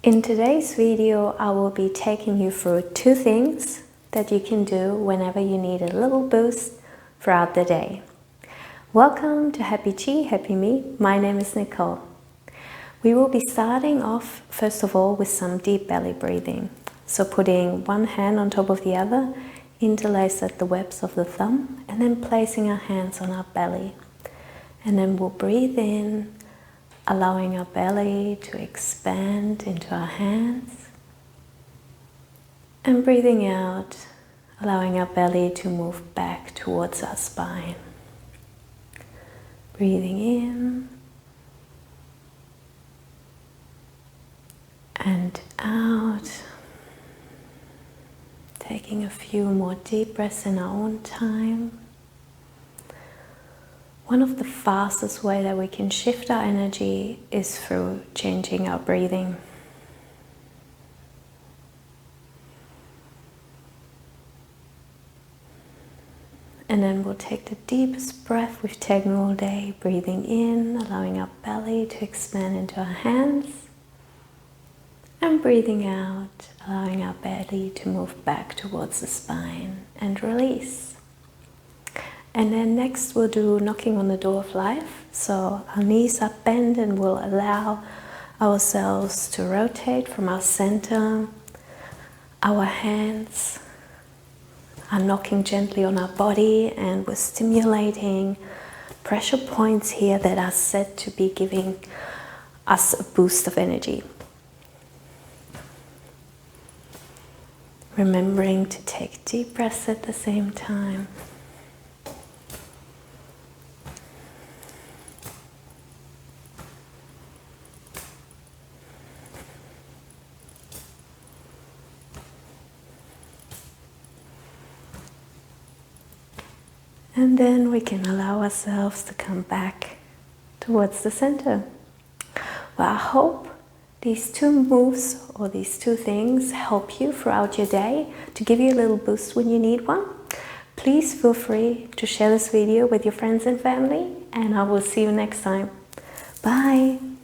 In today's video, I will be taking you through 2 things that you can do whenever you need a little boost throughout the day. Welcome to Happy Qi, Happy Me. My name is Nicole. We will be starting off first of all with some deep belly breathing. So putting one hand on top of the other, interlaced at the webs of the thumb, and then placing our hands on our belly. And then we'll breathe in, allowing our belly to expand into our hands. And breathing out, allowing our belly to move back towards our spine. Breathing in and out. Taking a few more deep breaths in our own time. One of the fastest ways that we can shift our energy is through changing our breathing. And then we'll take the deepest breath we've taken all day, breathing in, allowing our belly to expand into our hands. And breathing out, allowing our belly to move back towards the spine and release. And then next we'll do knocking on the door of life. So our knees are bent and we'll allow ourselves to rotate from our center. Our hands are knocking gently on our body and we're stimulating pressure points here that are said to be giving us a boost of energy. Remembering to take deep breaths at the same time. And then we can allow ourselves to come back towards the center. Well, I hope these 2 moves or these 2 things help you throughout your day to give you a little boost when you need one. Please feel free to share this video with your friends and family, and I will see you next time. Bye!